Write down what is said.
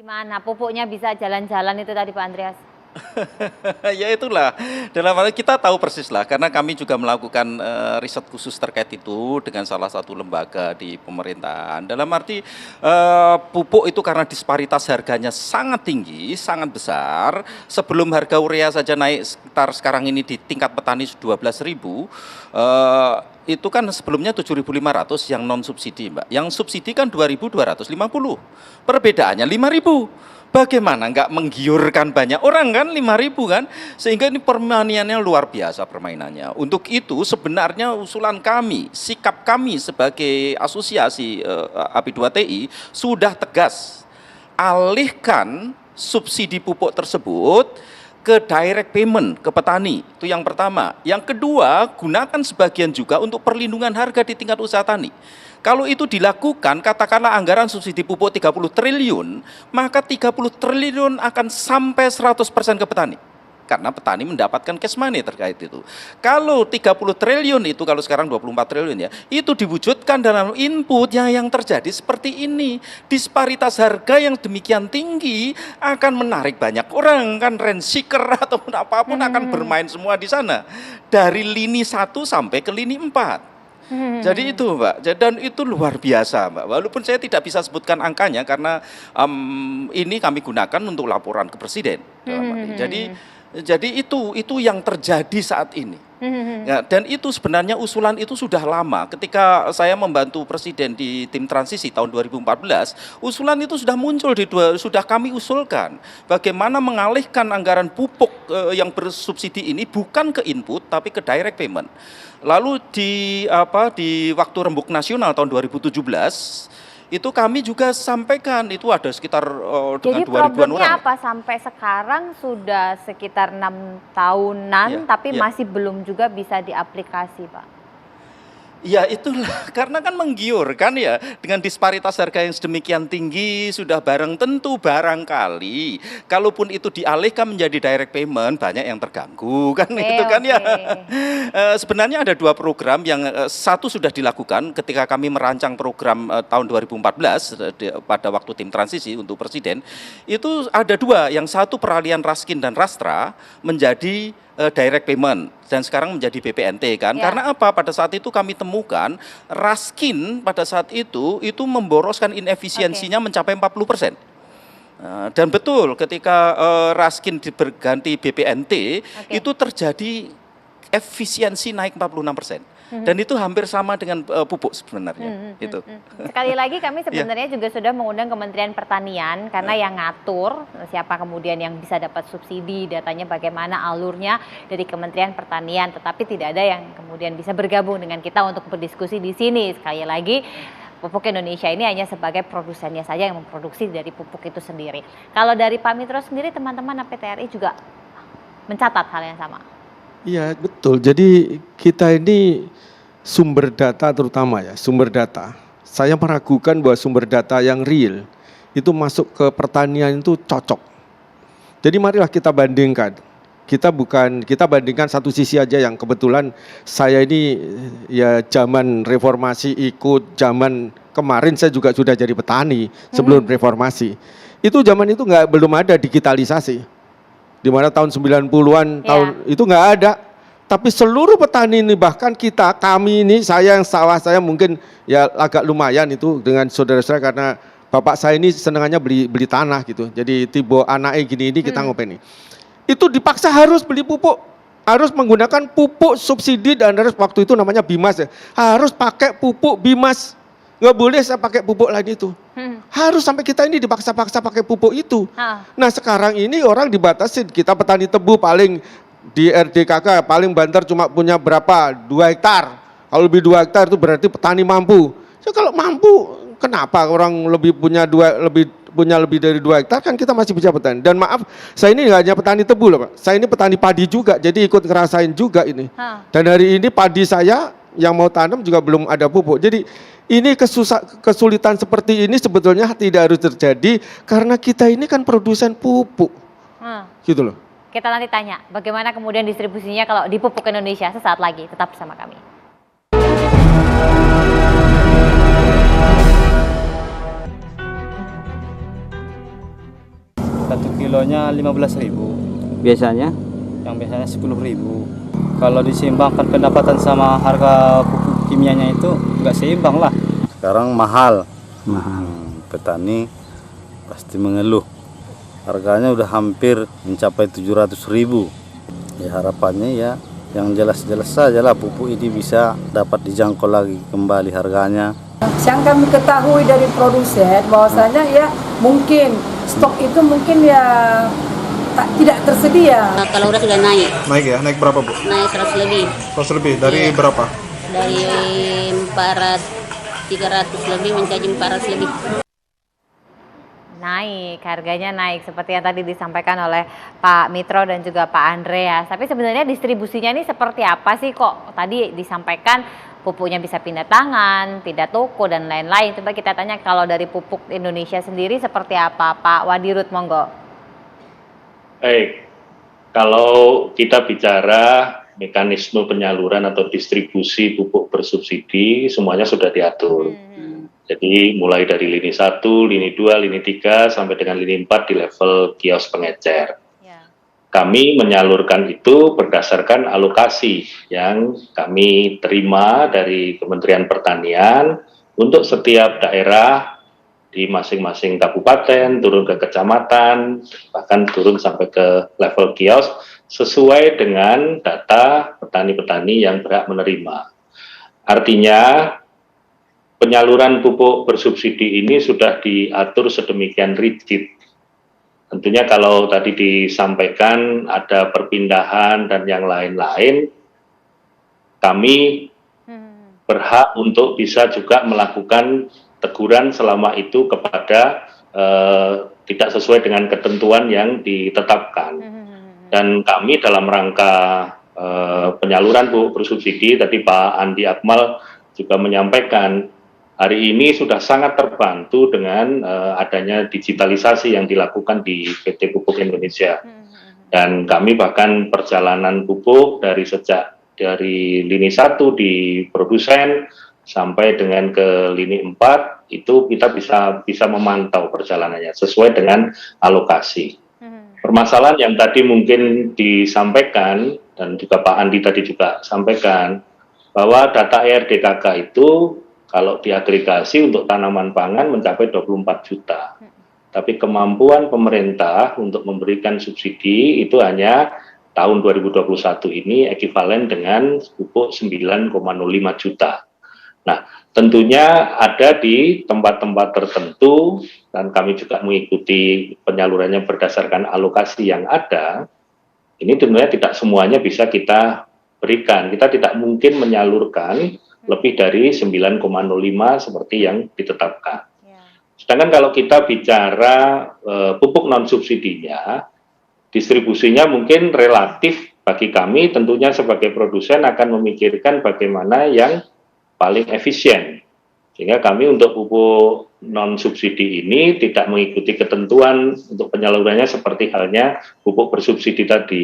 Gimana pupuknya bisa jalan-jalan itu tadi Pak Andreas? Ya itulah, dalam hal kita tahu persis lah, karena kami juga melakukan riset khusus terkait itu dengan salah satu lembaga di pemerintahan. Dalam arti pupuk itu karena disparitas harganya sangat tinggi, sangat besar. Sebelum harga urea saja naik sekitar sekarang ini di tingkat petani 12.000, itu kan sebelumnya 7.500 yang non subsidi, Mbak. Yang subsidi kan 2.250. Perbedaannya 5.000. Bagaimana nggak menggiurkan banyak orang kan, 5.000 kan, sehingga ini permainannya luar biasa permainannya. Untuk itu sebenarnya usulan kami, sikap kami sebagai asosiasi API2TI sudah tegas, alihkan subsidi pupuk tersebut ke direct payment ke petani, itu yang pertama. Yang kedua, gunakan sebagian juga untuk perlindungan harga di tingkat usaha tani. Kalau itu dilakukan, katakanlah anggaran subsidi pupuk 30 triliun, maka 30 triliun akan sampai 100% ke petani. Karena petani mendapatkan cash money terkait itu. Kalau 30 triliun itu, kalau sekarang 24 triliun ya, itu diwujudkan dalam inputnya yang terjadi seperti ini. Disparitas harga yang demikian tinggi akan menarik banyak orang, kan rent seeker ataupun apapun akan bermain semua di sana. Dari lini 1 sampai ke lini 4. Jadi itu Mbak, dan itu luar biasa Mbak. Walaupun saya tidak bisa sebutkan angkanya karena ini kami gunakan untuk laporan ke Presiden. Jadi itu yang terjadi saat ini. Ya, dan itu sebenarnya usulan itu sudah lama. Ketika saya membantu Presiden di tim transisi tahun 2014, usulan itu sudah muncul sudah kami usulkan. Bagaimana mengalihkan anggaran pupuk yang bersubsidi ini bukan ke input tapi ke direct payment. Lalu di waktu rembuk nasional tahun 2017 itu kami juga sampaikan, itu ada sekitar dengan 2.000-an orang. Jadi problemnya apa sampai sekarang sudah sekitar 6 tahunan tapi masih belum juga bisa diaplikasi Pak? Ya itulah, karena kan menggiurkan ya, dengan disparitas harga yang sedemikian tinggi, sudah tentu barangkali, kalaupun itu dialihkan menjadi direct payment, banyak yang terganggu kan, itu kan ya. Sebenarnya ada 2 program yang satu sudah dilakukan ketika kami merancang program tahun 2014 pada waktu tim transisi untuk Presiden, itu ada 2, yang satu peralihan Raskin dan Rastra menjadi direct payment dan sekarang menjadi BPNT kan. Karena apa? Pada saat itu kami temukan Raskin pada saat itu memboroskan inefisiensinya mencapai 40%. Dan betul ketika Raskin berganti BPNT itu terjadi efisiensi naik 46%. Dan itu hampir sama dengan pupuk sebenarnya. Itu. Sekali lagi kami sebenarnya juga sudah mengundang Kementerian Pertanian karena yang ngatur siapa kemudian yang bisa dapat subsidi, datanya bagaimana alurnya dari Kementerian Pertanian, tetapi tidak ada yang kemudian bisa bergabung dengan kita untuk berdiskusi di sini. Sekali lagi Pupuk Indonesia ini hanya sebagai produsennya saja yang memproduksi dari pupuk itu sendiri. Kalau dari Pak Mitro sendiri, teman-teman APTRI juga mencatat hal yang sama. Iya betul, jadi kita ini sumber data terutama ya, sumber data. Saya meragukan bahwa sumber data yang real itu masuk ke pertanian itu cocok. Jadi marilah kita bandingkan. Kita bandingkan satu sisi aja yang kebetulan saya ini ya zaman reformasi ikut, zaman kemarin saya juga sudah jadi petani sebelum reformasi. Itu zaman itu belum ada digitalisasi. Di mana tahun 90-an itu nggak ada, tapi seluruh petani ini, bahkan kami ini, saya yang sawah saya mungkin ya agak lumayan itu dengan saudara-saudara, karena bapak saya ini senangannya beli tanah gitu, jadi tiba anaknya gini kita ngopeni. Itu dipaksa harus beli pupuk, harus menggunakan pupuk subsidi dan harus waktu itu namanya Bimas ya, harus pakai pupuk Bimas. Nggak boleh saya pakai pupuk lain itu. Harus sampai kita ini dipaksa-paksa pakai pupuk itu. Nah sekarang ini orang dibatasi, kita petani tebu paling di RDKK paling Banter cuma punya berapa? 2 hektar. Kalau lebih 2 hektar itu berarti petani mampu. So, kalau mampu, kenapa orang punya lebih dari 2 hektar kan kita masih bisa petani. Dan maaf, saya ini nggak hanya petani tebu loh Pak. Saya ini petani padi juga, jadi ikut ngerasain juga ini. Dan hari ini padi saya yang mau tanam juga belum ada pupuk. Jadi ini kesulitan seperti ini sebetulnya tidak harus terjadi karena kita ini kan produsen pupuk. Gitu loh. Kita nanti tanya bagaimana kemudian distribusinya kalau di Pupuk Indonesia sesaat lagi. Tetap bersama kami. 1 kilonya 15.000, Biasanya yang biasanya 10.000. Kalau diseimbangkan pendapatan sama harga pupuk kimianya itu nggak seimbang lah. Sekarang mahal. mahal. Petani pasti mengeluh. Harganya udah hampir mencapai 700.000. Ya harapannya ya yang jelas-jelas saja lah pupuk ini bisa dapat dijangkau lagi kembali harganya. Yang kami ketahui dari produsen bahwasanya ya mungkin stok itu mungkin ya tidak tersedia. Kalau udah sudah naik. Naik ya? Naik berapa, Bu? Naik 100 lebih. 100 lebih. Dari Iya. berapa? Dari 300 lebih menjadi 400 lebih. Naik, harganya naik seperti yang tadi disampaikan oleh Pak Mitro dan juga Pak Andreas. Tapi sebenarnya distribusinya ini seperti apa sih, kok tadi disampaikan pupuknya bisa pindah tangan, pindah toko dan lain-lain. Coba kita tanya kalau dari Pupuk Indonesia sendiri seperti apa, Pak Wadirut, monggo. Baik, kalau kita bicara mekanisme penyaluran atau distribusi pupuk bersubsidi, semuanya sudah diatur. Jadi mulai dari lini 1, lini 2, lini 3, sampai dengan lini 4 di level kios pengecer. Kami menyalurkan itu berdasarkan alokasi yang kami terima dari Kementerian Pertanian untuk setiap daerah di masing-masing kabupaten, turun ke kecamatan, bahkan turun sampai ke level kios, sesuai dengan data petani-petani yang berhak menerima. Artinya, penyaluran pupuk bersubsidi ini sudah diatur sedemikian rigid. Tentunya kalau tadi disampaikan ada perpindahan dan yang lain-lain, kami berhak untuk bisa juga melakukan teguran selama itu kepada tidak sesuai dengan ketentuan yang ditetapkan. Dan kami dalam rangka penyaluran pupuk bersubsidi, tadi Pak Andi Akmal juga menyampaikan, hari ini sudah sangat terbantu dengan adanya digitalisasi yang dilakukan di PT Pupuk Indonesia. Dan kami bahkan perjalanan pupuk dari lini 1 di produsen sampai dengan ke lini 4 itu kita bisa memantau perjalanannya sesuai dengan alokasi. Permasalahan yang tadi mungkin disampaikan dan juga Pak Andi tadi juga sampaikan bahwa data ERDKK itu kalau diagregasi untuk tanaman pangan mencapai 24 juta. Tapi kemampuan pemerintah untuk memberikan subsidi itu hanya tahun 2021 ini ekivalen dengan pupuk 9,05 juta. Nah, tentunya ada di tempat-tempat tertentu dan kami juga mengikuti penyalurannya berdasarkan alokasi yang ada. Ini tentunya tidak semuanya bisa kita berikan. Kita tidak mungkin menyalurkan lebih dari 9,05 seperti yang ditetapkan. Sedangkan kalau kita bicara pupuk non-subsidinya, distribusinya mungkin relatif bagi kami tentunya sebagai produsen akan memikirkan bagaimana yang paling efisien. Sehingga kami untuk pupuk non-subsidi ini tidak mengikuti ketentuan untuk penyalurannya seperti halnya pupuk bersubsidi tadi.